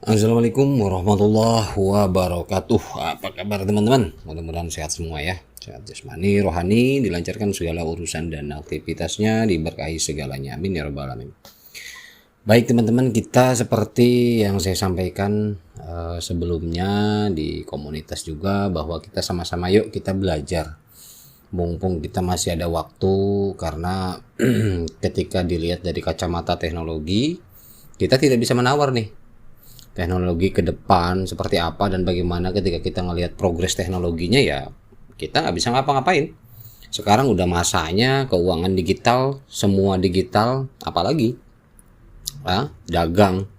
Assalamualaikum warahmatullahi wabarakatuh. Apa kabar teman-teman? Mudah-mudahan sehat semua ya. Sehat jasmani, rohani, dilancarkan segala urusan dan aktivitasnya, diberkahi segalanya. Amin ya rabbal alamin. Baik teman-teman, kita seperti yang saya sampaikan sebelumnya di komunitas juga, bahwa kita sama-sama yuk kita belajar. Mumpung kita masih ada waktu, karena ketika dilihat dari kacamata teknologi, kita tidak bisa menawar nih teknologi ke depan seperti apa dan bagaimana. Ketika kita ngelihat progres teknologinya, ya kita nggak bisa ngapa-ngapain. Sekarang udah masanya keuangan digital, semua digital, apalagi dagang,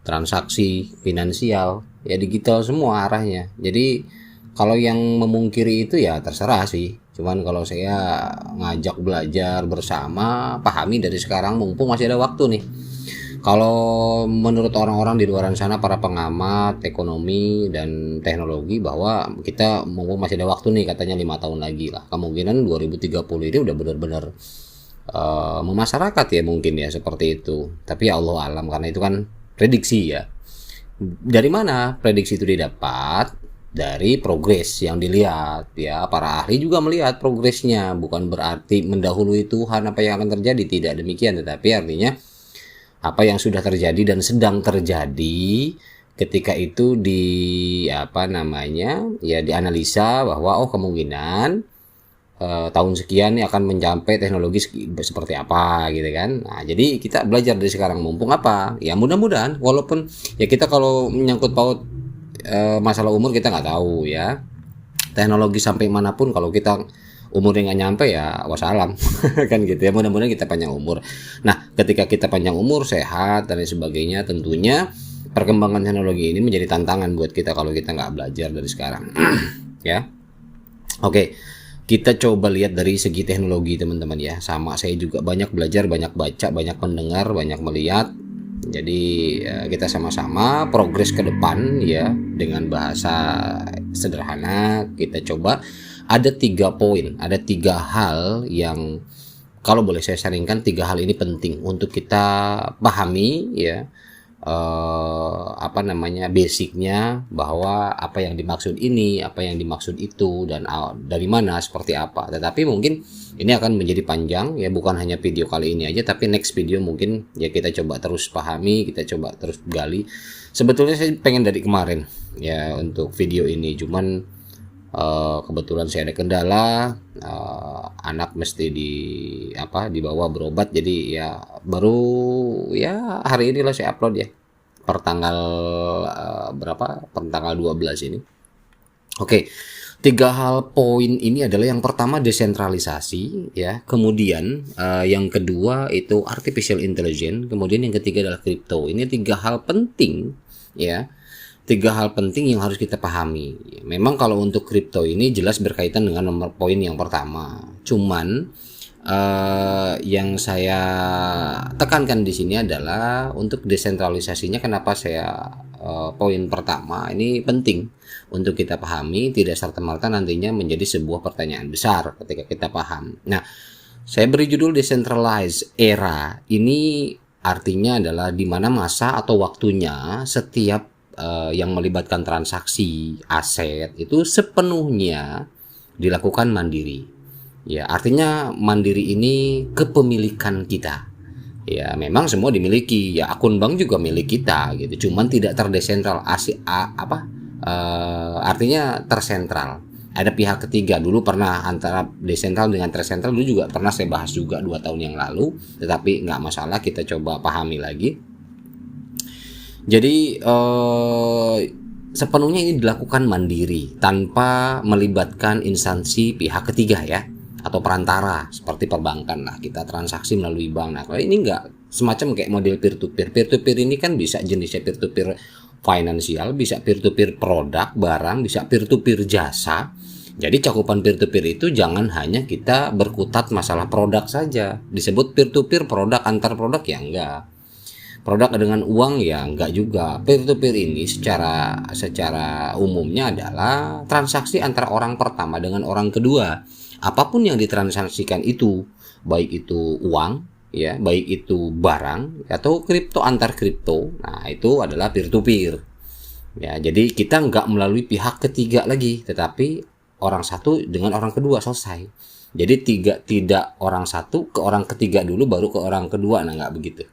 transaksi finansial, ya digital semua arahnya. Jadi kalau yang memungkiri itu ya terserah sih. Cuman kalau saya ngajak belajar bersama, pahami dari sekarang mumpung masih ada waktu nih. Kalau menurut orang-orang di luar sana, para pengamat ekonomi dan teknologi, bahwa kita mumpung masih ada waktu nih, katanya 5 tahun lagi lah, kemungkinan 2030 ini udah benar-benar memasyarakat ya, mungkin ya seperti itu. Tapi ya Allah alam, karena itu kan prediksi ya. Dari mana prediksi itu didapat? Dari progres yang dilihat ya. Para ahli juga melihat progresnya, bukan berarti mendahului Tuhan apa yang akan terjadi, tidak demikian, tetapi artinya apa yang sudah terjadi dan sedang terjadi ketika itu dianalisa bahwa kemungkinan tahun sekian ini akan mencapai teknologi seperti apa gitu kan. Nah, jadi kita belajar dari sekarang mumpung apa ya, mudah-mudahan walaupun ya kita kalau menyangkut paut masalah umur kita nggak tahu ya, teknologi sampai manapun kalau kita umurnya nggak nyampe ya wassalam kan gitu ya. Mudah-mudahan kita panjang umur. Nah, ketika kita panjang umur, sehat dan lain sebagainya, tentunya perkembangan teknologi ini menjadi tantangan buat kita kalau kita nggak belajar dari sekarang ya. Oke, kita coba lihat dari segi teknologi teman-teman ya. Sama, saya juga banyak belajar, banyak baca, banyak mendengar, banyak melihat. Jadi kita sama-sama progres ke depan ya, dengan bahasa sederhana kita coba. Ada 3 poin, ada 3 hal yang kalau boleh saya sharingkan. 3 hal ini penting untuk kita pahami ya, basicnya, bahwa apa yang dimaksud ini, apa yang dimaksud itu, dan dari mana, seperti apa. Tetapi mungkin ini akan menjadi panjang ya, bukan hanya video kali ini aja, tapi next video mungkin ya kita coba terus pahami, kita coba terus gali. Sebetulnya saya pengen dari kemarin ya untuk video ini, cuman kebetulan saya ada kendala, anak mesti dibawa berobat, jadi ya baru ya hari ini lah saya upload ya, per tanggal per tanggal 12 ini. Oke, 3 hal poin ini adalah, yang pertama desentralisasi ya, kemudian yang kedua itu artificial intelligence, kemudian yang ketiga adalah crypto. Ini 3 hal penting ya, 3 hal penting yang harus kita pahami. Memang kalau untuk kripto ini jelas berkaitan dengan nomor poin yang pertama. Cuman yang saya tekankan di sini adalah untuk desentralisasinya. Kenapa saya poin pertama ini penting untuk kita pahami, tidak serta-merta nantinya menjadi sebuah pertanyaan besar ketika kita paham. Nah, saya beri judul decentralized era. Ini artinya adalah di mana masa atau waktunya setiap yang melibatkan transaksi aset itu sepenuhnya dilakukan mandiri. Ya, artinya mandiri ini kepemilikan kita. Ya, memang semua dimiliki. Ya, akun bank juga milik kita gitu. Cuman tidak terdesentral, artinya tersentral. Ada pihak ketiga. Dulu pernah antara desentral dengan tersentral, dulu juga pernah saya bahas juga 2 tahun yang lalu. Tetapi nggak masalah, kita coba pahami lagi. Jadi sepenuhnya ini dilakukan mandiri tanpa melibatkan instansi pihak ketiga ya, atau perantara seperti perbankan lah, kita transaksi melalui bank. Nah, kalau ini enggak, semacam kayak model peer to peer. Peer to peer ini kan bisa jenisnya peer to peer finansial, bisa peer to peer produk barang, bisa peer to peer jasa. Jadi cakupan peer to peer itu jangan hanya kita berkutat masalah produk saja. Disebut peer to peer produk antar produk ya enggak. Produk dengan uang ya enggak juga. Peer to peer ini secara umumnya adalah transaksi antara orang pertama dengan orang kedua. Apapun yang ditransaksikan itu, baik itu uang, ya, baik itu barang atau kripto antar kripto. Nah, itu adalah peer to peer. Ya, jadi kita nggak melalui pihak ketiga lagi, tetapi orang satu dengan orang kedua selesai. Jadi tidak orang satu ke orang ketiga dulu baru ke orang kedua, nah nggak begitu.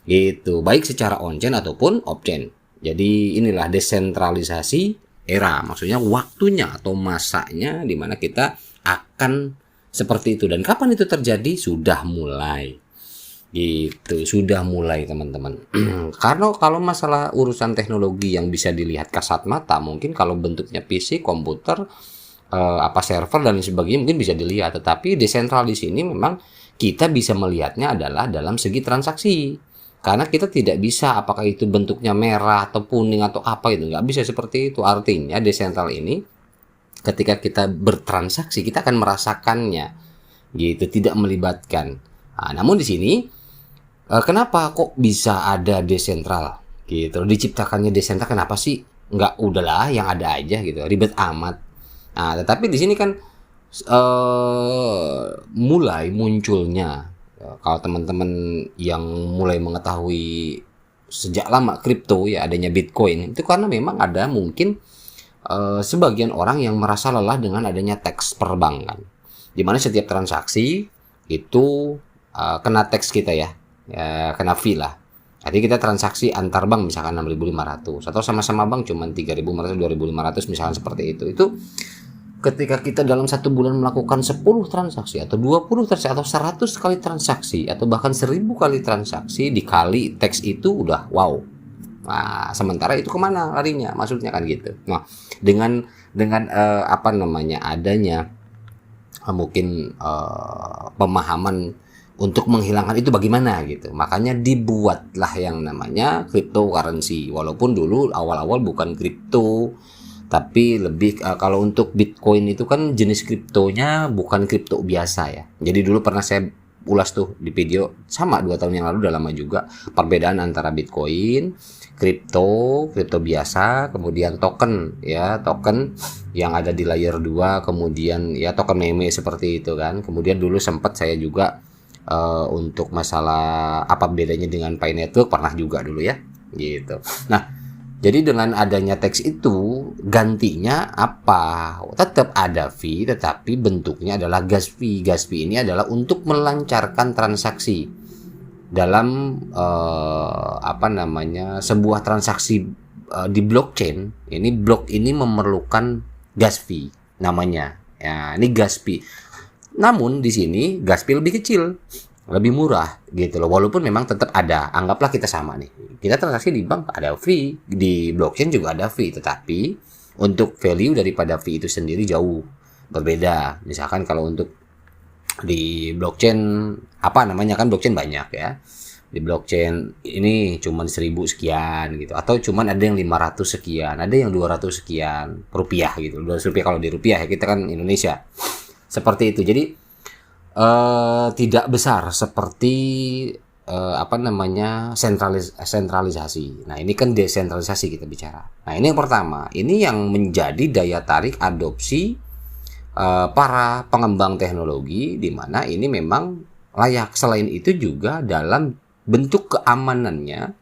Gitu, baik secara on-chain ataupun off-chain. Jadi inilah desentralisasi era, maksudnya waktunya atau masanya di mana kita akan seperti itu. Dan kapan itu terjadi? Sudah mulai. Gitu, sudah mulai teman-teman. Karena kalau masalah urusan teknologi yang bisa dilihat kasat mata, mungkin kalau bentuknya PC, komputer, server dan sebagainya mungkin bisa dilihat. Tetapi desentral di sini memang kita bisa melihatnya adalah dalam segi transaksi. Karena kita tidak bisa apakah itu bentuknya merah atau kuning atau apa itu, nggak bisa seperti itu. Artinya desentral ini ketika kita bertransaksi kita akan merasakannya, gitu, tidak melibatkan. Nah, namun di sini kenapa kok bisa ada desentral gitu, diciptakannya desentral, kenapa sih nggak udahlah yang ada aja gitu, ribet amat. Nah, tetapi di sini kan mulai munculnya, kalau teman-teman yang mulai mengetahui sejak lama kripto ya, adanya Bitcoin itu karena memang ada mungkin sebagian orang yang merasa lelah dengan adanya tax perbankan, di mana setiap transaksi itu kena tax kita ya, kena fee lah. Jadi kita transaksi antar bank misalkan 6.500 atau sama-sama bank cuma 3.500, 2.500 misalkan seperti itu. Itu ketika kita dalam satu bulan melakukan 10 transaksi atau 20 transaksi atau 100 kali transaksi atau bahkan 1.000 kali transaksi dikali tax itu udah wow. Nah, sementara itu kemana larinya? Maksudnya kan gitu. Nah, dengan adanya mungkin pemahaman untuk menghilangkan itu bagaimana gitu. Makanya dibuatlah yang namanya cryptocurrency. Walaupun dulu awal-awal bukan kripto, tapi lebih kalau untuk Bitcoin itu kan jenis kriptonya bukan kripto biasa ya. Jadi dulu pernah saya ulas tuh di video sama 2 tahun yang lalu, udah lama juga, perbedaan antara Bitcoin, kripto biasa, kemudian token ya, token yang ada di layer 2, kemudian ya token meme seperti itu kan. Kemudian dulu sempat saya juga untuk masalah apa bedanya dengan Pi Network pernah juga dulu ya gitu. Nah, jadi dengan adanya teks itu gantinya apa? Tetap ada fee, tetapi bentuknya adalah gas fee. Gas fee ini adalah untuk melancarkan transaksi dalam sebuah transaksi di blockchain. Ini blok ini memerlukan gas fee namanya. Ya, ini gas fee. Namun di sini gas fee lebih kecil, lebih murah gitu loh. Walaupun memang tetap ada, anggaplah kita sama nih. Kita transaksi di bank ada fee, di blockchain juga ada fee, tetapi untuk value daripada fee itu sendiri jauh berbeda. Misalkan kalau untuk di blockchain kan blockchain banyak ya. Di blockchain ini cuman 1.000 sekian gitu, atau cuman ada yang 500 sekian, ada yang 200 sekian rupiah gitu. 200 rupiah kalau di rupiah ya, kita kan Indonesia. Seperti itu. Jadi tidak besar seperti sentralisasi. Nah, ini kan desentralisasi kita bicara. Nah, ini yang pertama. Ini yang menjadi daya tarik adopsi para pengembang teknologi, di mana ini memang layak. Selain itu juga dalam bentuk keamanannya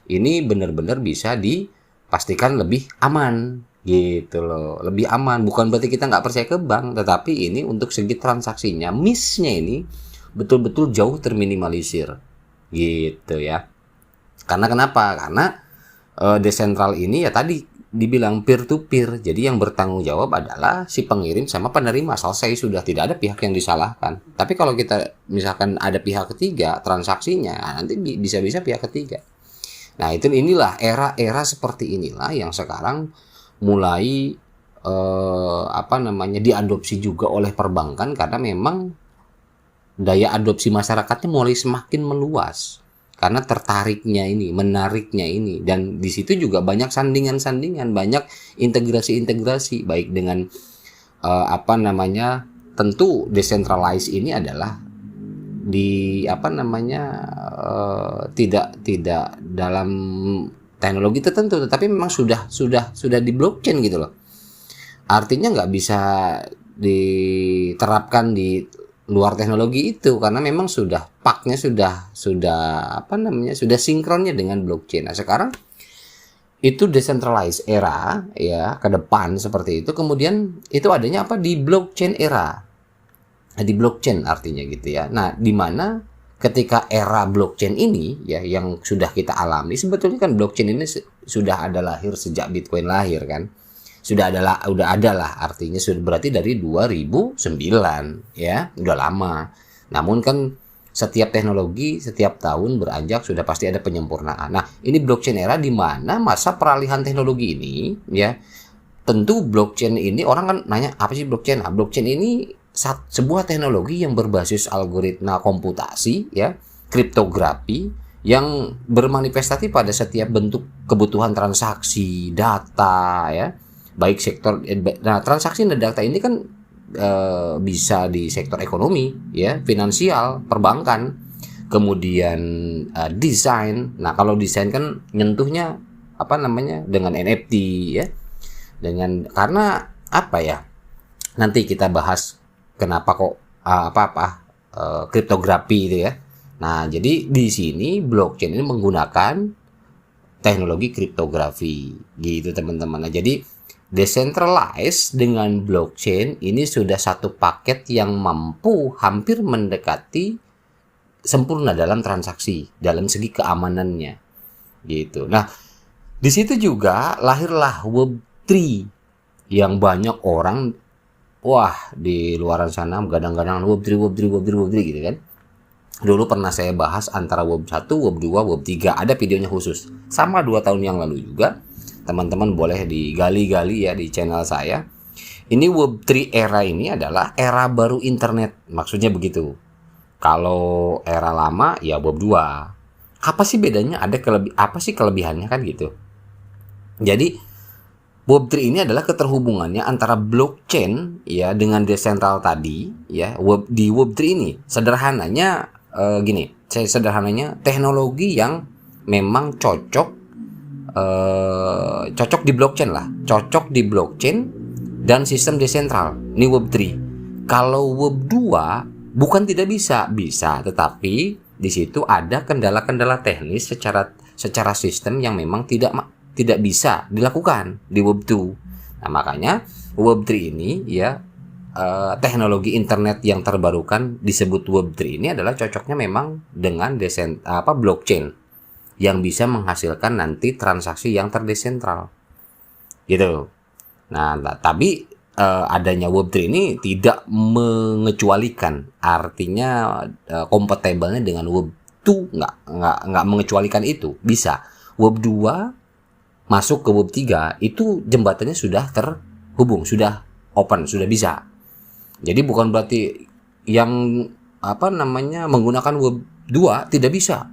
ini benar-benar bisa dipastikan lebih aman. Gitu loh, lebih aman. Bukan berarti kita nggak percaya ke bank, tetapi ini untuk segi transaksinya, miss-nya ini betul-betul jauh terminimalisir gitu ya. Karena kenapa? Karena desentral ini ya tadi dibilang peer to peer. Jadi yang bertanggung jawab adalah si pengirim sama penerima. Selesai, sudah, tidak ada pihak yang disalahkan. Tapi kalau kita misalkan ada pihak ketiga transaksinya, nanti bisa-bisa pihak ketiga. Nah, inilah era-era seperti inilah yang sekarang mulai diadopsi juga oleh perbankan, karena memang daya adopsi masyarakatnya mulai semakin meluas karena tertariknya ini, menariknya ini, dan di situ juga banyak sandingan-sandingan, banyak integrasi-integrasi, baik dengan tentu decentralized ini adalah tidak dalam teknologi tertentu, tetapi memang sudah di blockchain gitu loh. Artinya nggak bisa diterapkan di luar teknologi itu, karena memang sudah paknya sudah apa namanya, sudah sinkronnya dengan blockchain. Nah, sekarang itu decentralized era ya ke depan seperti itu. Kemudian itu adanya apa di blockchain era. Di blockchain artinya gitu ya. Nah, di mana ketika era blockchain ini ya yang sudah kita alami, sebetulnya kan blockchain ini sudah ada lahir sejak Bitcoin lahir kan. Udah ada lah, artinya sudah berarti dari 2009 ya, udah lama. Namun kan setiap teknologi setiap tahun beranjak sudah pasti ada penyempurnaan. Nah, ini blockchain era di mana masa peralihan teknologi ini ya. Tentu blockchain ini orang kan nanya apa sih blockchain? Nah, blockchain ini sebuah teknologi yang berbasis algoritma komputasi ya, kriptografi yang bermanifestasi pada setiap bentuk kebutuhan transaksi, data ya. Baik sektor transaksi dan data ini kan bisa di sektor ekonomi ya, finansial, perbankan, kemudian desain. Nah, kalau desain kan nyentuhnya apa namanya dengan NFT ya, dengan karena apa ya, nanti kita bahas kenapa kok kriptografi itu ya. Nah, jadi di sini blockchain ini menggunakan teknologi kriptografi gitu teman-teman. Nah, jadi decentralized dengan blockchain ini sudah satu paket yang mampu hampir mendekati sempurna dalam transaksi, dalam segi keamanannya gitu. Nah, di situ juga lahirlah Web3 yang banyak orang di luaran sana gadang-gadang Web3 gitu kan. Dulu pernah saya bahas antara Web1, Web2, Web3, ada videonya khusus. Sama 2 tahun yang lalu juga. Teman-teman boleh digali-gali ya di channel saya. Ini Web3 era ini adalah era baru internet. Maksudnya begitu. Kalau era lama ya Web2. Apa sih bedanya? Apa sih kelebihannya kan gitu. Jadi Web3 ini adalah keterhubungannya antara blockchain ya dengan desentral tadi ya. Di Web3 ini sederhananya sederhananya teknologi yang memang cocok di blockchain lah, cocok di blockchain dan sistem desentral. Ini Web3. Kalau Web2 bukan tidak bisa, tetapi di situ ada kendala-kendala teknis secara sistem yang memang tidak bisa dilakukan di Web2. Nah, makanya Web3 ini ya teknologi internet yang terbarukan disebut Web3 ini adalah cocoknya memang dengan blockchain yang bisa menghasilkan nanti transaksi yang terdesentral gitu. Nah, tapi adanya Web3 ini tidak mengecualikan, artinya kompatibelnya dengan Web2 nggak mengecualikan itu. Bisa Web2 masuk ke Web3 itu jembatannya sudah terhubung, sudah open, sudah bisa. Jadi bukan berarti yang menggunakan Web2 tidak bisa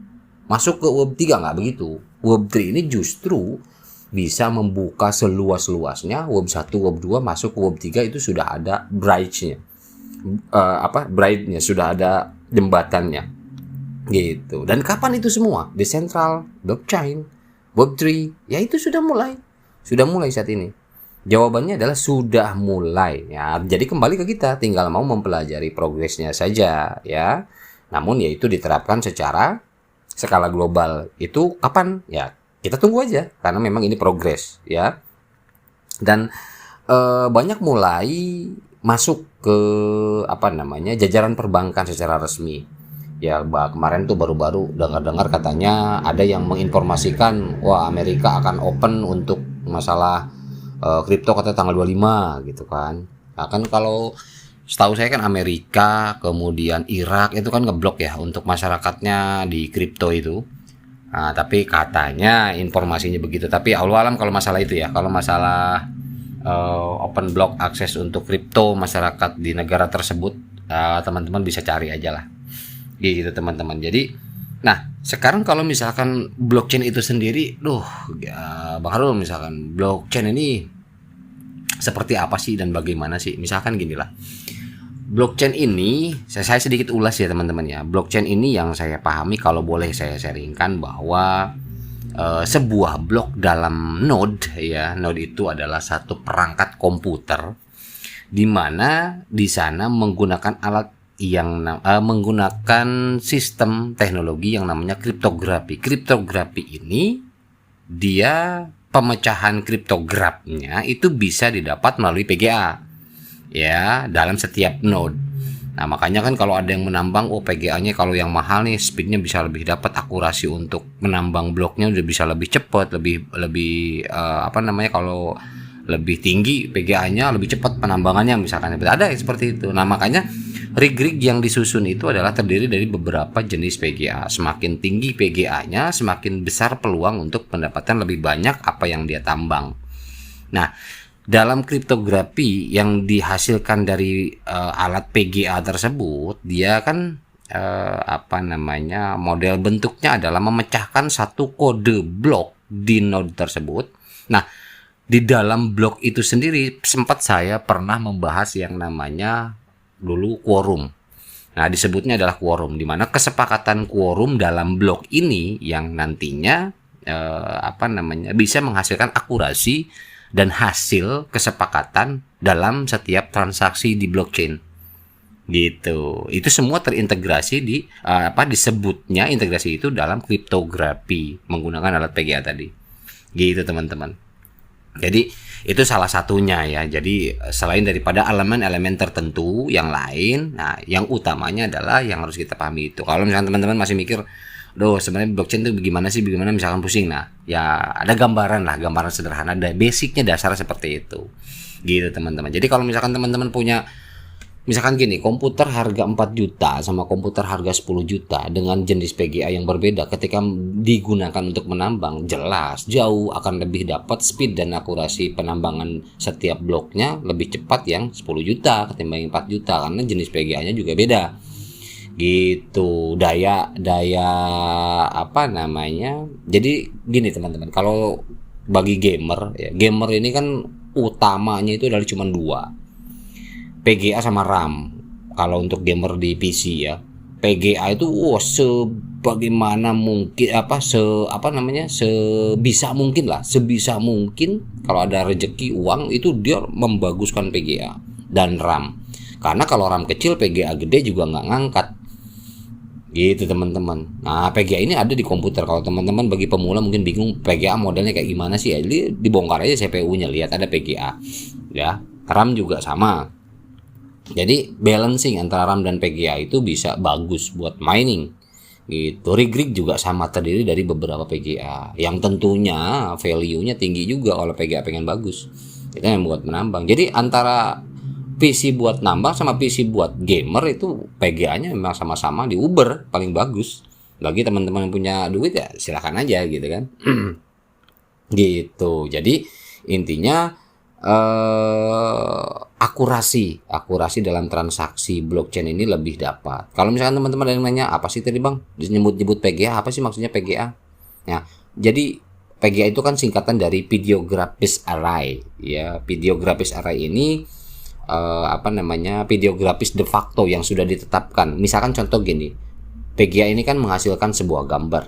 masuk ke Web3, nggak begitu. Web3 ini justru bisa membuka seluas-luasnya. Web1, Web2 masuk ke Web3 itu sudah ada bridge-nya. Bridge-nya sudah ada jembatannya. Gitu. Dan kapan itu semua? Decentral, blockchain, Web3, ya itu sudah mulai. Sudah mulai saat ini. Jawabannya adalah sudah mulai. Ya, jadi kembali ke kita, tinggal mau mempelajari progresnya saja ya. Namun ya itu diterapkan secara skala global. Itu kapan? Ya, kita tunggu aja karena memang ini progres ya. Dan banyak mulai masuk ke jajaran perbankan secara resmi. Ya, kemarin tuh baru-baru dengar-dengar katanya ada yang menginformasikan Amerika akan open untuk masalah kripto kata tanggal 25 gitu kan. Nah, kan kalau setahu saya kan Amerika, kemudian Irak itu kan ngeblok ya untuk masyarakatnya di kripto itu. Nah, tapi katanya informasinya begitu. Tapi Allah alam kalau masalah itu ya. Kalau masalah open block akses untuk kripto masyarakat di negara tersebut, teman-teman bisa cari aja lah. Gitu teman-teman. Jadi, nah sekarang kalau misalkan blockchain itu sendiri, Bang Harul, misalkan blockchain ini seperti apa sih dan bagaimana sih? Misalkan gini lah. Blockchain ini, saya sedikit ulas ya teman-teman ya. Blockchain ini yang saya pahami, kalau boleh saya sharingkan bahwa sebuah blok dalam node ya. Node itu adalah satu perangkat komputer di mana di sana menggunakan alat menggunakan sistem teknologi yang namanya kriptografi. Kriptografi ini dia pemecahan kriptografnya itu bisa didapat melalui PGA ya dalam setiap node. Nah makanya kan kalau ada yang menambang, PGA-nya kalau yang mahal nih speednya bisa lebih dapat, akurasi untuk menambang bloknya udah bisa lebih cepat, lebih kalau lebih tinggi PGA-nya lebih cepat penambangannya misalkan, ada seperti itu. Nah makanya rig yang disusun itu adalah terdiri dari beberapa jenis PGA. Semakin tinggi PGA-nya, semakin besar peluang untuk mendapatkan lebih banyak apa yang dia tambang. Nah, dalam kriptografi yang dihasilkan dari alat PGA tersebut, dia kan model bentuknya adalah memecahkan satu kode blok di node tersebut. Nah, di dalam blok itu sendiri sempat saya pernah membahas yang namanya dulu quorum. Nah, disebutnya adalah quorum, di mana kesepakatan quorum dalam blok ini yang nantinya bisa menghasilkan akurasi dan hasil kesepakatan dalam setiap transaksi di blockchain. Gitu. Itu semua terintegrasi disebutnya integrasi itu dalam kriptografi menggunakan alat PGA tadi. Gitu, teman-teman. Jadi itu salah satunya ya. Jadi selain daripada elemen-elemen tertentu yang lain, nah yang utamanya adalah yang harus kita pahami itu. Kalau misalnya teman-teman masih mikir, sebenarnya blockchain itu bagaimana misalkan pusing. Nah, ya ada gambaran sederhana, ada basicnya, dasar seperti itu. Gitu, teman-teman. Jadi kalau misalkan teman-teman punya misalkan gini, komputer harga 4 juta sama komputer harga 10 juta dengan jenis PGA yang berbeda, ketika digunakan untuk menambang, jelas jauh akan lebih dapat speed dan akurasi penambangan setiap bloknya lebih cepat yang 10 juta ketimbang 4 juta karena jenis PGA-nya juga beda. Gitu, jadi gini teman-teman, kalau bagi gamer ini kan utamanya itu adalah cuma 2, PGA sama RAM. Kalau untuk gamer di PC ya, PGA itu sebagaimana mungkin sebisa mungkin kalau ada rezeki uang itu dia membaguskan PGA dan RAM. Karena kalau RAM kecil, PGA gede juga nggak ngangkat. Gitu, teman-teman. Nah, PGA ini ada di komputer. Kalau teman-teman bagi pemula mungkin bingung PGA modelnya kayak gimana sih? Jadi dibongkar aja CPU-nya, lihat ada PGA. Ya, RAM juga sama. Jadi balancing antara RAM dan PGA itu bisa bagus buat mining. Gitu. Rig juga sama, terdiri dari beberapa PGA yang tentunya value-nya tinggi juga kalau PGA pengen bagus. Itu yang buat menambang. Jadi antara PC buat nambang sama PC buat gamer itu PGA-nya memang sama-sama di Uber paling bagus. Bagi teman-teman yang punya duit ya silakan aja gitu kan. Gitu. Jadi intinya akurasi dalam transaksi blockchain ini lebih dapat. Kalau misalkan teman-teman ada yang nanya, apa sih tadi Bang? Nyebut PGA, apa sih maksudnya PGA? Nah, jadi PGA itu kan singkatan dari Video Graphics Array. Ya, Video Graphics Array ini video grafis de facto yang sudah ditetapkan. Misalkan contoh gini, PGA ini kan menghasilkan sebuah gambar.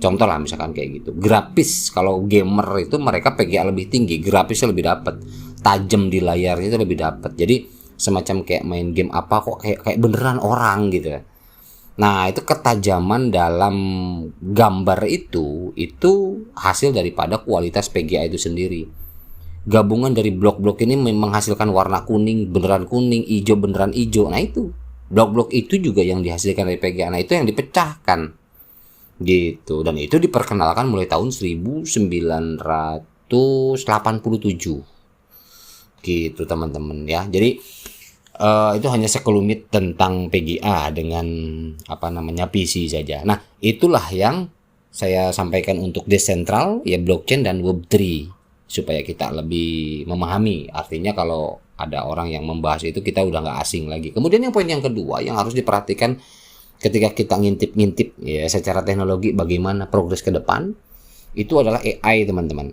Contoh lah misalkan kayak gitu. Grafis, kalau gamer itu mereka PGA lebih tinggi, grafisnya lebih dapat, tajam di layarnya itu lebih dapat. Jadi semacam kayak main game kayak beneran orang gitu. Nah, itu ketajaman dalam gambar itu hasil daripada kualitas PGA itu sendiri. Gabungan dari blok-blok ini menghasilkan warna kuning beneran kuning, hijau beneran hijau. Nah, itu blok-blok itu juga yang dihasilkan dari PGA. Nah, itu yang dipecahkan. Gitu, dan itu diperkenalkan mulai tahun 1987 gitu, teman-teman ya. Jadi itu hanya sekelumit tentang PGA dengan PC saja. Nah, itulah yang saya sampaikan untuk desentral ya, blockchain dan web3 supaya kita lebih memahami. Artinya kalau ada orang yang membahas itu kita udah nggak asing lagi. Kemudian yang poin yang kedua yang harus diperhatikan ketika kita ngintip ya secara teknologi bagaimana progres ke depan, itu adalah AI, teman-teman.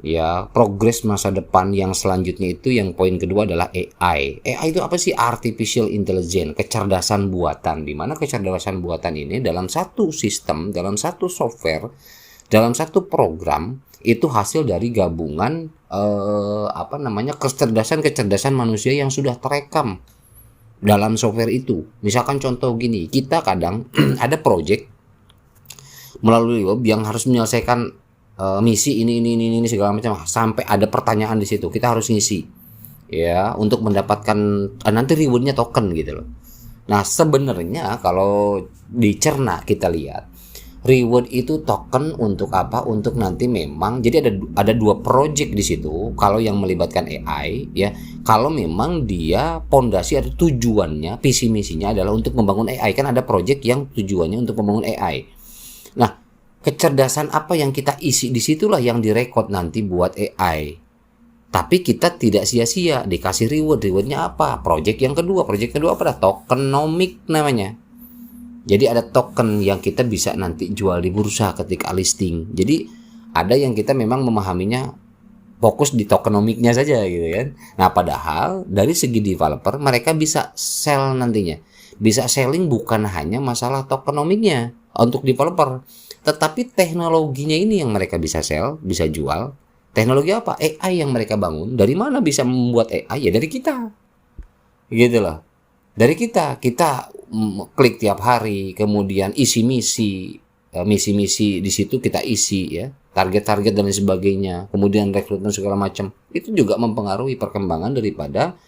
Ya, progres masa depan yang selanjutnya itu yang poin kedua adalah AI. AI itu apa sih? Artificial Intelligence, kecerdasan buatan. Di mana kecerdasan buatan ini dalam satu sistem, dalam satu software, dalam satu program itu hasil dari gabungan kecerdasan manusia yang sudah terekam dalam software itu. Misalkan contoh gini, kita kadang ada project melalui web yang harus menyelesaikan misi ini segala macam, sampai ada pertanyaan di situ, kita harus ngisi ya untuk mendapatkan nanti rewardnya token gitu loh. Nah sebenarnya kalau dicerna kita lihat, reward itu token untuk apa? Untuk nanti memang jadi ada dua project di situ. Kalau yang melibatkan AI ya, kalau memang dia pondasi atau tujuannya, visi misinya adalah untuk membangun AI, kan ada project yang tujuannya untuk membangun AI. Nah, kecerdasan apa yang kita isi di situlah yang direkod nanti buat AI. Tapi kita tidak sia-sia dikasih rewardnya apa? Project kedua apa? Tokenomic namanya. Jadi ada token yang kita bisa nanti jual di bursa ketika listing. Jadi ada yang kita memang memahaminya fokus di tokenomicnya saja gitu kan. Nah padahal dari segi developer mereka bisa sell nantinya. Bisa selling bukan hanya masalah tokenomicnya untuk developer, tetapi teknologinya ini yang mereka bisa sell, bisa jual. Teknologi apa? AI yang mereka bangun. Dari mana bisa membuat AI? Ya dari kita. Gitu loh. Dari kita klik tiap hari, kemudian isi misi di situ kita isi ya, target-target dan lain sebagainya, kemudian rekrutmen segala macam. Itu juga mempengaruhi perkembangan daripada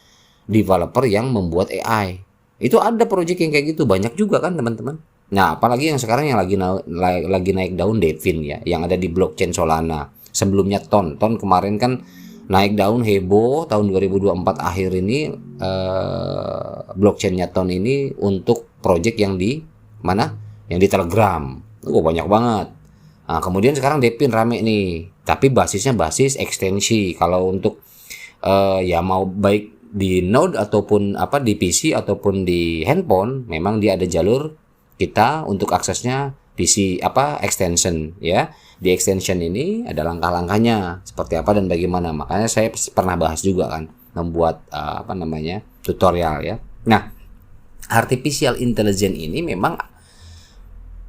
developer yang membuat AI. Itu ada project yang kayak gitu, banyak juga kan teman-teman. Nah, apalagi yang sekarang yang lagi naik daun Devin ya, yang ada di blockchain Solana. Sebelumnya Ton kemarin kan naik daun heboh tahun 2024 akhir ini, blockchainnya Ton ini untuk project yang di mana? Yang di Telegram. Banyak banget. Nah, kemudian sekarang Devin rame nih, tapi basisnya basis ekstensi. Kalau untuk ya mau baik di Node ataupun di PC ataupun di handphone, memang dia ada jalur kita untuk aksesnya PC extension ya. Di extension ini ada langkah-langkahnya seperti apa dan bagaimana. Makanya saya pernah bahas juga kan, membuat tutorial ya. Nah, artificial intelligence ini memang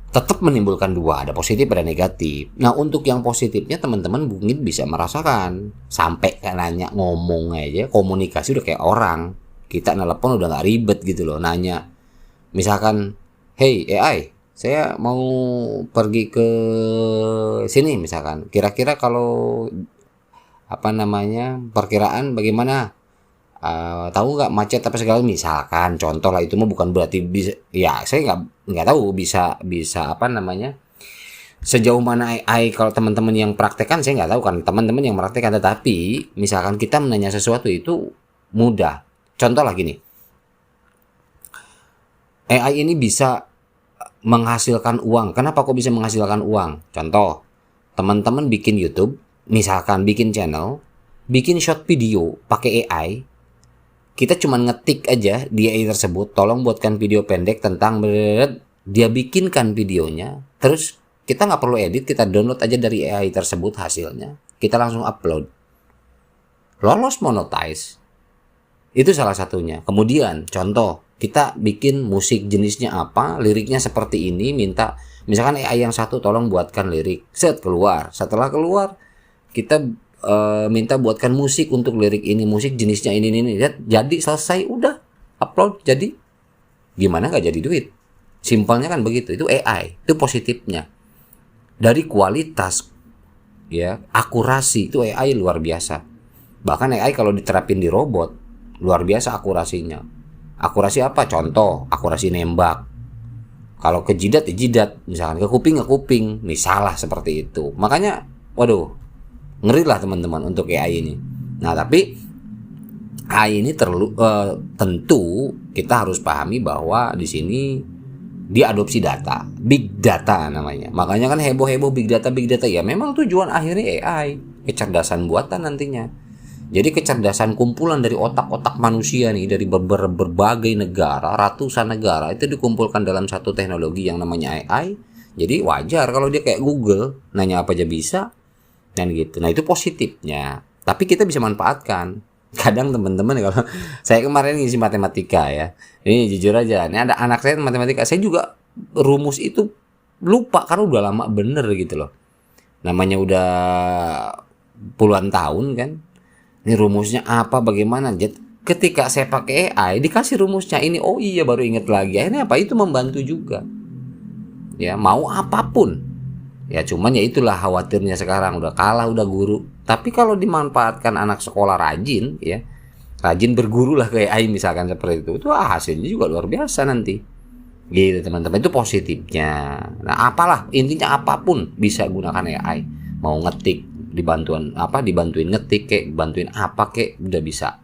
tetap menimbulkan dua, ada positif ada negatif. Nah, untuk yang positifnya teman-teman mungkin bisa merasakan sampai kayak nanya, ngomong aja, komunikasi udah kayak orang. Kita nelpon udah nggak ribet gitu loh, nanya. Misalkan, hey AI, saya mau pergi ke sini misalkan. Kira-kira kalau perkiraan bagaimana? Tahu nggak macet apa segala, misalkan contoh lah, itu mah bukan berarti bisa ya, saya nggak tahu bisa sejauh mana AI. Kalau teman-teman yang praktekkan saya nggak tahu kan, teman-teman yang praktekkan, tetapi misalkan kita menanya sesuatu itu mudah. Contoh lah gini, AI ini bisa menghasilkan uang. Kenapa kok bisa menghasilkan uang? Contoh, teman-teman bikin YouTube, misalkan bikin channel, bikin short video pakai AI. Kita cuma ngetik aja di AI tersebut, tolong buatkan video pendek tentang dia bikinkan videonya. Terus kita nggak perlu edit, kita download aja dari AI tersebut hasilnya, kita langsung upload, lolos monetize. Itu salah satunya. Kemudian contoh, kita bikin musik jenisnya apa, liriknya seperti ini, minta misalkan AI yang satu tolong buatkan lirik, keluar. Setelah keluar kita minta buatkan musik untuk lirik ini, musik jenisnya ini, jadi selesai, udah upload, jadi gimana nggak jadi duit? Simpelnya kan begitu. Itu AI, itu positifnya. Dari kualitas ya, akurasi, itu AI luar biasa. Bahkan AI kalau diterapin di robot luar biasa akurasinya. Akurasi apa? Contoh, akurasi nembak. Kalau ke jidat ya jidat, misalkan ke kuping, misalnya seperti itu. Makanya, waduh, ngeri lah teman-teman untuk AI ini. Nah, tapi AI ini tentu kita harus pahami bahwa di sini diadopsi data, big data namanya. Makanya kan heboh-heboh big data. Ya memang tujuan akhirnya AI, kecerdasan buatan nantinya. Jadi kecerdasan kumpulan dari otak-otak manusia nih, dari berbagai negara, ratusan negara, itu dikumpulkan dalam satu teknologi yang namanya AI. Jadi wajar kalau dia kayak Google, nanya apa aja bisa, dan gitu. Nah itu positifnya. Tapi kita bisa manfaatkan. Kadang teman-teman kalau saya kemarin ngisi matematika ya, ini jujur aja, ini ada anak saya matematika, saya juga rumus itu lupa karena udah lama bener gitu loh. Namanya udah puluhan tahun kan. Ini rumusnya apa, bagaimana? ketika saya pakai AI dikasih rumusnya ini, oh iya baru inget lagi, akhirnya apa, itu membantu juga ya, mau apapun ya. Cuman ya itulah khawatirnya sekarang, udah kalah udah guru. Tapi kalau dimanfaatkan anak sekolah rajin ya, rajin berguru lah kayak AI misalkan seperti itu hasilnya juga luar biasa nanti gitu teman-teman. Itu positifnya. Nah apalah intinya, apapun bisa gunakan AI. Mau ngetik dibantuin ngetik kek, bantuin apa kek, udah bisa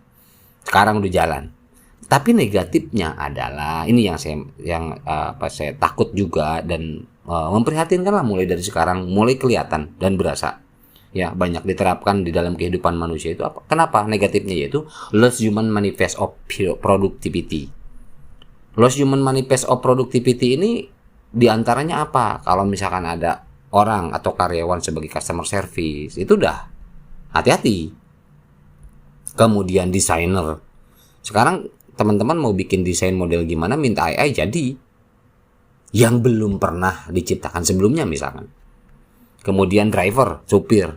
sekarang, udah jalan. Tapi negatifnya adalah ini yang saya takut juga dan memprihatinkan lah, mulai dari sekarang mulai kelihatan dan berasa ya, banyak diterapkan di dalam kehidupan manusia. Itu apa? Kenapa negatifnya? Yaitu lost human manifest of productivity. Lost human manifest of productivity ini diantaranya apa? Kalau misalkan ada orang atau karyawan sebagai customer service, itu udah hati-hati. Kemudian desainer, sekarang teman-teman mau bikin desain model gimana, minta AI jadi, yang belum pernah diciptakan sebelumnya misalkan. Kemudian driver, supir,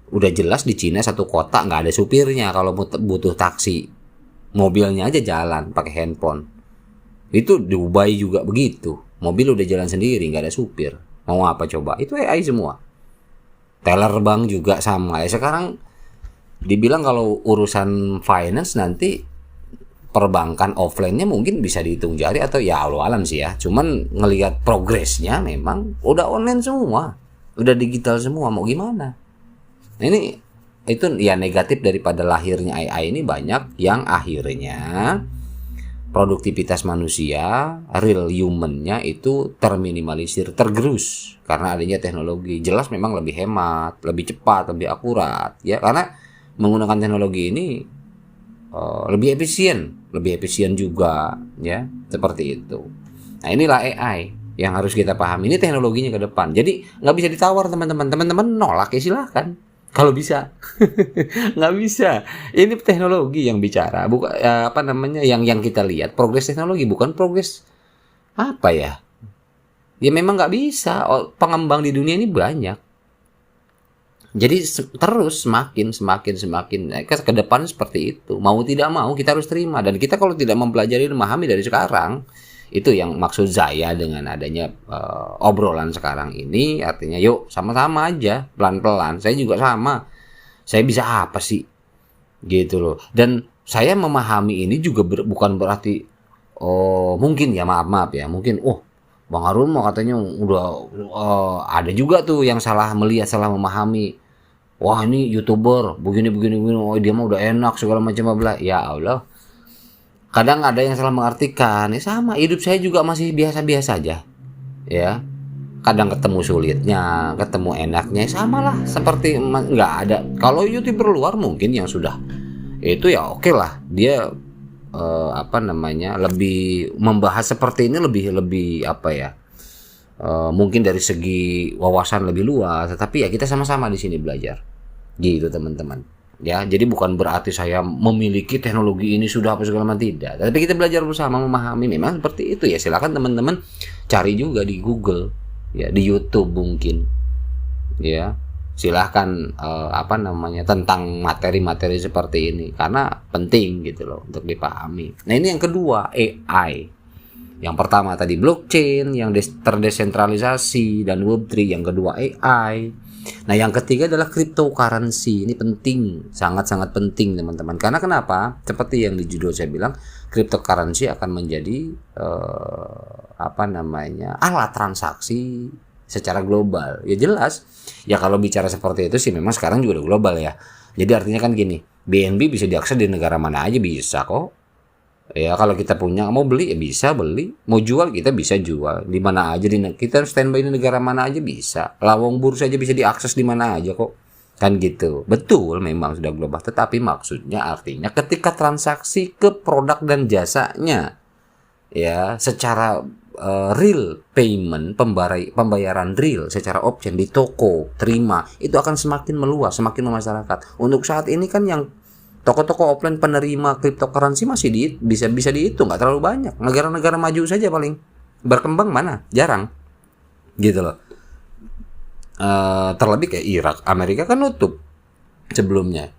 udah jelas di Cina satu kota nggak ada supirnya. Kalau butuh taksi, mobilnya aja jalan pakai handphone. Itu di Dubai juga begitu, mobil udah jalan sendiri nggak ada supir. Mau apa coba, itu AI semua. Teller bank juga sama ya. Sekarang dibilang kalau urusan finance nanti perbankan offline-nya mungkin bisa dihitung jari atau ya Allah alam sih ya. Cuman ngelihat progresnya memang udah online semua, udah digital semua, mau gimana. Nah, ini itu ya negatif daripada lahirnya AI ini, banyak yang akhirnya produktivitas manusia, real human-nya itu terminimalisir, tergerus karena adanya teknologi. Jelas memang lebih hemat, lebih cepat, lebih akurat ya, karena menggunakan teknologi ini lebih efisien juga ya, seperti itu. Nah inilah AI yang harus kita pahami, ini teknologinya ke depan. Jadi nggak bisa ditawar teman-teman nolak ya silahkan kalau bisa. Nggak bisa, ini teknologi yang bicara, bukan yang kita lihat progres teknologi, bukan progres apa ya memang nggak bisa. Pengembang di dunia ini banyak. Jadi terus semakin ke depan seperti itu. Mau tidak mau kita harus terima, dan kita kalau tidak mempelajari dan memahami dari sekarang, itu yang maksud saya dengan adanya obrolan sekarang ini. Artinya yuk sama-sama aja pelan-pelan. Saya juga sama. Saya bisa apa sih? Gitu loh. Dan saya memahami ini juga bukan berarti mungkin ya maaf ya, mungkin Bang Harun mau katanya udah ada juga tuh yang salah melihat, salah memahami. Wah ini YouTuber begini, oh dia mah udah enak segala macam bla. Ya Allah. Kadang ada yang salah mengartikan. Ya sama, hidup saya juga masih biasa-biasa aja. Ya. Kadang ketemu sulitnya, ketemu enaknya, sama lah seperti nggak ada. Kalau YouTuber luar mungkin yang sudah itu ya oke lah. Dia lebih membahas seperti ini lebih apa ya, mungkin dari segi wawasan lebih luas. Tetapi ya kita sama-sama di sini belajar gitu teman-teman ya. Jadi bukan berarti saya memiliki teknologi ini sudah apa segala macam, tidak, tapi kita belajar bersama memahami. Memang seperti itu ya. Silakan teman-teman cari juga di Google ya, di YouTube mungkin ya. Silahkan tentang materi-materi seperti ini, karena penting gitu loh untuk dipahami. Nah ini yang kedua, AI. Yang pertama tadi blockchain yang terdesentralisasi dan Web3, yang kedua AI. Nah yang ketiga adalah cryptocurrency. Ini penting, sangat-sangat penting teman-teman. Karena kenapa? Seperti yang di judul saya bilang, cryptocurrency akan menjadi alat transaksi secara global. Ya jelas. Ya kalau bicara seperti itu sih memang sekarang juga udah global ya. Jadi artinya kan gini, BNB bisa diakses di negara mana aja bisa kok. Ya kalau kita punya, mau beli ya bisa beli, mau jual kita bisa jual di mana aja, kita standby di negara mana aja bisa. Lawang bursa aja bisa diakses di mana aja kok. Kan gitu. Betul memang sudah global, tetapi maksudnya artinya ketika transaksi ke produk dan jasanya ya secara real payment, pembayaran real secara option di toko, terima, itu akan semakin meluas, semakin memasyarakat. Untuk saat ini kan yang toko-toko offline penerima cryptocurrency masih bisa dihitung, nggak terlalu banyak. Negara-negara maju saja paling, berkembang mana? Jarang. Gitu loh. Terlebih kayak Irak, Amerika kan nutup sebelumnya.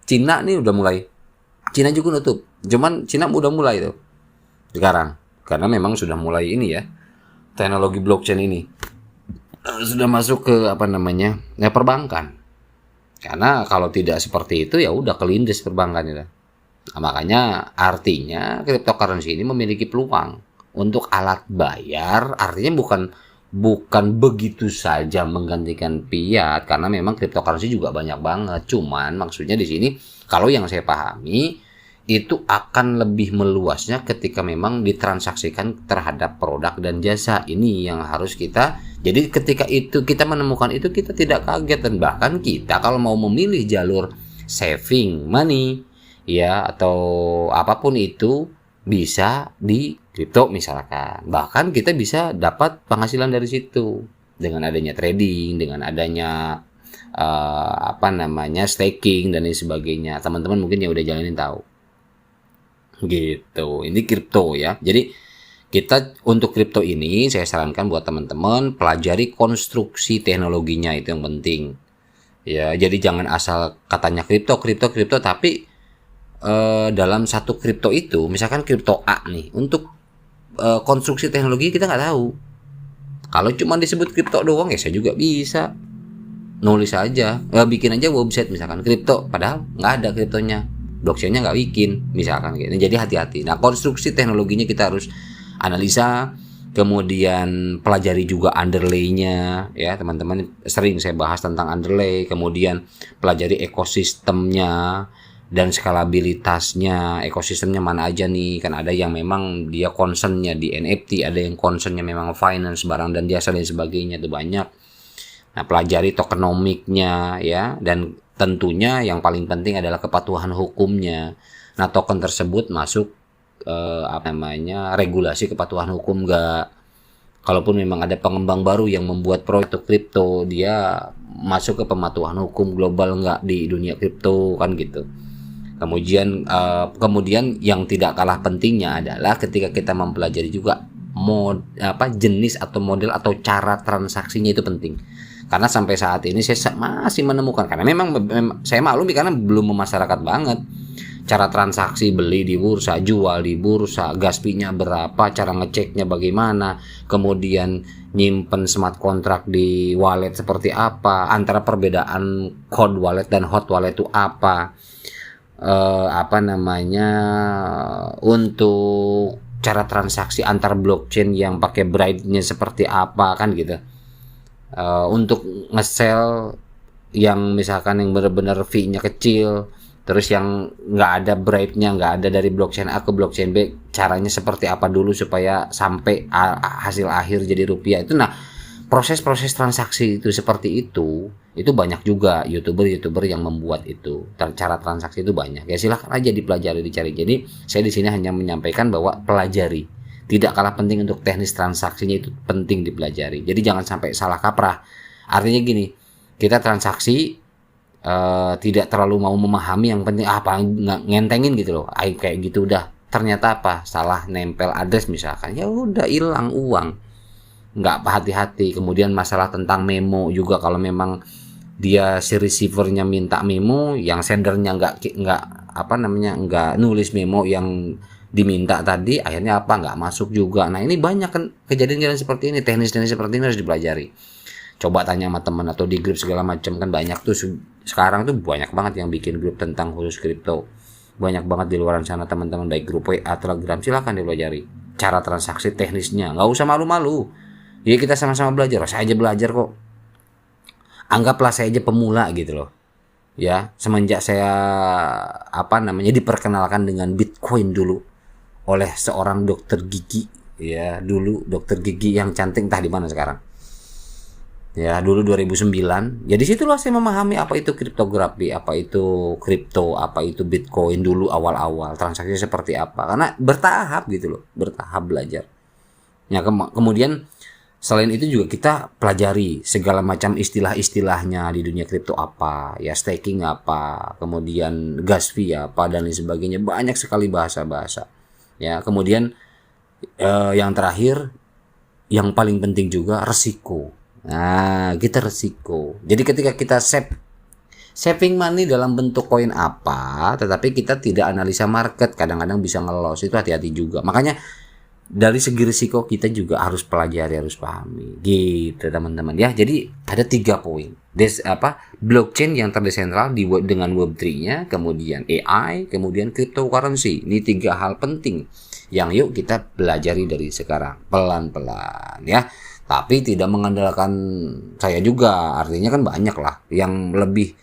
Cina nih udah mulai. Cina juga nutup. Cuman Cina udah mulai tuh sekarang. Karena memang sudah mulai ini ya. Teknologi blockchain ini sudah masuk ke perbankan. Karena kalau tidak seperti itu ya udah kelindes perbankan itu. Nah, makanya artinya cryptocurrency ini memiliki peluang untuk alat bayar. Artinya bukan begitu saja menggantikan fiat, karena memang cryptocurrency juga banyak banget. Cuman maksudnya di sini kalau yang saya pahami itu akan lebih meluasnya ketika memang ditransaksikan terhadap produk dan jasa. Ini yang harus kita, jadi ketika itu kita menemukan itu, kita tidak kaget. Dan bahkan kita kalau mau memilih jalur saving money ya atau apapun itu, bisa di kripto misalkan. Bahkan kita bisa dapat penghasilan dari situ dengan adanya trading, dengan adanya staking dan lain sebagainya. Teman-teman mungkin yang udah jalanin tahu. Gitu. Ini kripto ya. Jadi kita untuk kripto ini saya sarankan buat teman-teman pelajari konstruksi teknologinya, itu yang penting. Ya, jadi jangan asal katanya kripto tapi dalam satu kripto itu, misalkan kripto A nih, untuk konstruksi teknologi kita nggak tahu. Kalau cuma disebut kripto doang ya saya juga bisa nulis aja, bikin aja website misalkan kripto, padahal nggak ada kriptonya, blockchainnya nggak bikin misalkan gitu. Jadi hati-hati. Nah, konstruksi teknologinya kita harus analisa, kemudian pelajari juga underlay-nya ya teman-teman. Sering saya bahas tentang underlay, kemudian pelajari ekosistemnya dan skalabilitasnya. Ekosistemnya mana aja nih, kan ada yang memang dia concernnya di NFT, ada yang concernnya memang finance, barang dan jasa dan sebagainya, itu banyak. Nah, pelajari tokenomiknya ya, dan tentunya yang paling penting adalah kepatuhan hukumnya. Nah, token tersebut masuk regulasi kepatuhan hukum enggak. Kalaupun memang ada pengembang baru yang membuat proyek kripto, dia masuk ke pematuhan hukum global enggak di dunia kripto, kan gitu. Kemudian yang tidak kalah pentingnya adalah ketika kita mempelajari juga jenis atau model atau cara transaksinya, itu penting. Karena sampai saat ini saya masih menemukan, karena memang saya maklumi karena belum memasyarakat banget. Cara transaksi beli di bursa, jual di bursa, gas fee-nya berapa, cara ngeceknya bagaimana, kemudian nyimpen smart contract di wallet seperti apa, antara perbedaan cold wallet dan hot wallet itu apa, untuk cara transaksi antar blockchain yang pakai Brite-nya seperti apa, kan gitu. Untuk nge-sell yang misalkan yang benar-benar fee-nya kecil, terus yang nggak ada Brite-nya, nggak ada dari blockchain A ke blockchain B, caranya seperti apa dulu supaya sampai hasil akhir jadi rupiah itu. Nah, proses-proses transaksi itu seperti itu banyak juga youtuber yang membuat itu. Cara transaksi itu banyak ya, silahkan aja dipelajari, dicari. Jadi saya di sini hanya menyampaikan bahwa pelajari, tidak kalah penting untuk teknis transaksinya itu penting dipelajari. Jadi jangan sampai salah kaprah. Artinya gini, kita transaksi tidak terlalu mau memahami, yang penting ngentengin gitu loh, kayak gitu udah. Ternyata salah nempel address misalkan, ya udah hilang uang. Nggak hati-hati. Kemudian masalah tentang memo juga, kalau memang dia si receivernya minta memo, yang sendernya nggak nulis memo yang diminta tadi, akhirnya nggak masuk juga. Nah, ini banyak kan kejadian-kejadian seperti ini, teknis-teknis seperti ini harus dipelajari. Coba tanya sama teman atau di grup segala macam, kan banyak tuh sekarang tuh, banyak banget yang bikin grup tentang khusus kripto. Banyak banget di luar sana teman-teman, baik grup WA, Telegram, silakan dipelajari cara transaksi teknisnya. Nggak usah malu-malu. Ya kita sama-sama belajar. Saya aja belajar kok. Anggaplah saya aja pemula gitu loh. Ya, semenjak saya diperkenalkan dengan Bitcoin dulu oleh seorang dokter gigi, ya dulu dokter gigi yang cantik, entah di mana sekarang. Ya dulu 2009. Jadi situlah saya memahami apa itu kriptografi, apa itu kripto, apa itu Bitcoin dulu awal-awal, transaksi seperti apa. Karena bertahap gitu loh, bertahap belajar. Ya kemudian selain itu juga kita pelajari segala macam istilah-istilahnya di dunia kripto apa, ya staking apa, kemudian gas fee apa dan lain sebagainya. Banyak sekali bahasa-bahasa. Ya, kemudian yang terakhir, yang paling penting juga resiko. Nah, kita resiko. Jadi ketika kita Saving money dalam bentuk koin apa, tetapi kita tidak analisa market, kadang-kadang bisa ngelos, itu hati-hati juga. Makanya dari segi risiko kita juga harus pelajari, harus pahami gitu teman-teman ya. Jadi ada 3 poin. Blockchain yang terdesentral dengan Web3-nya, kemudian AI, kemudian cryptocurrency. Ini 3 hal penting yang yuk kita pelajari dari sekarang pelan-pelan ya. Tapi tidak mengandalkan saya juga, artinya kan banyak lah yang lebih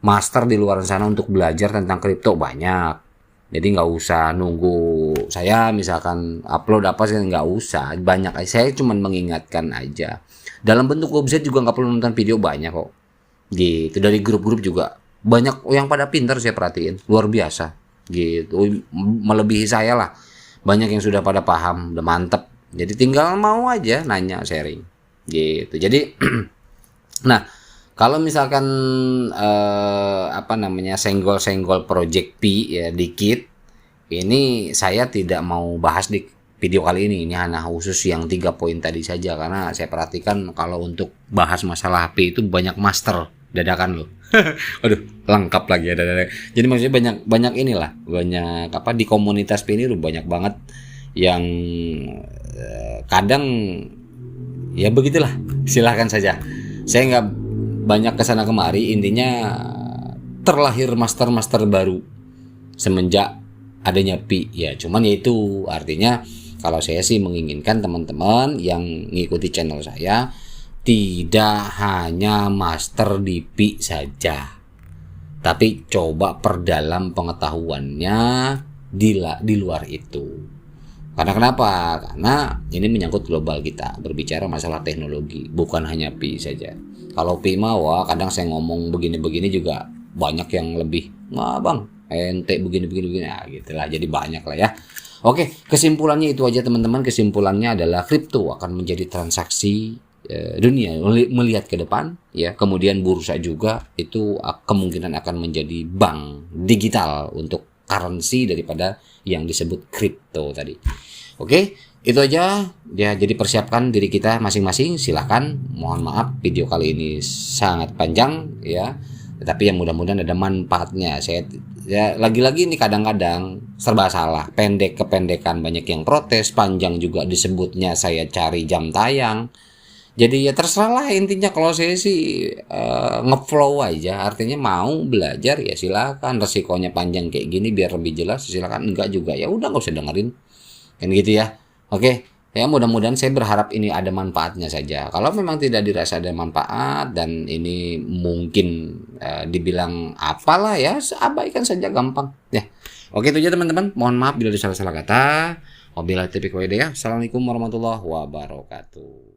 master di luar sana untuk belajar tentang kripto, banyak. Jadi nggak usah nunggu saya misalkan upload apa sih, nggak usah, banyak. Saya cuma mengingatkan aja. Dalam bentuk website juga nggak perlu nonton video, banyak kok. Gitu, dari grup-grup juga banyak yang pada pintar, saya perhatiin luar biasa. Gitu, melebihi saya lah. Banyak yang sudah pada paham, udah mantep. Jadi tinggal mau aja nanya, sharing. Gitu. Jadi nah, kalau misalkan senggol-senggol project P ya dikit, ini saya tidak mau bahas di video kali ini. Ini hanya khusus yang 3 poin tadi saja, karena saya perhatikan kalau untuk bahas masalah P itu banyak master dadakan loh. Aduh, lengkap lagi ya dadakan. Jadi maksudnya banyak inilah, banyak di komunitas P ini banyak banget yang kadang ya begitulah. Silahkan saja. Saya nggak banyak kesana kemari, intinya terlahir master-master baru semenjak adanya Pi ya. Cuman ya itu artinya kalau saya sih menginginkan teman-teman yang ngikuti channel saya tidak hanya master di Pi saja, tapi coba perdalam pengetahuannya di luar itu. Karena kenapa? Karena ini menyangkut global, kita berbicara masalah teknologi, bukan hanya Pi saja. Kalau Pi mah kadang saya ngomong begini-begini juga banyak yang lebih, "Nah, Bang, ente begini-begini ya," gitulah. Jadi banyak lah ya. Oke, kesimpulannya itu aja teman-teman. Kesimpulannya adalah kripto akan menjadi transaksi dunia melihat ke depan ya. Kemudian bursa juga itu kemungkinan akan menjadi bank digital untuk currency daripada yang disebut kripto tadi. Oke, itu aja ya. Jadi persiapkan diri kita masing-masing. Silakan. Mohon maaf video kali ini sangat panjang ya, tetapi yang mudah-mudahan ada manfaatnya. Saya ya lagi-lagi ini kadang-kadang serba salah, kependekan, banyak yang protes, panjang juga disebutnya saya cari jam tayang. Jadi ya terserah lah, intinya kalau saya sih ngeflow aja. Artinya mau belajar ya silakan, resikonya panjang kayak gini biar lebih jelas silakan, enggak juga ya udah nggak usah dengerin kan gitu ya. Oke ya, mudah-mudahan saya berharap ini ada manfaatnya saja. Kalau memang tidak dirasa ada manfaat dan ini mungkin dibilang apalah ya, abaikan saja, gampang ya. Oke, itu aja teman-teman, mohon maaf bila ada salah-salah kata. Wabillahi taufiq wal hidayah. Assalamualaikum warahmatullahi wabarakatuh.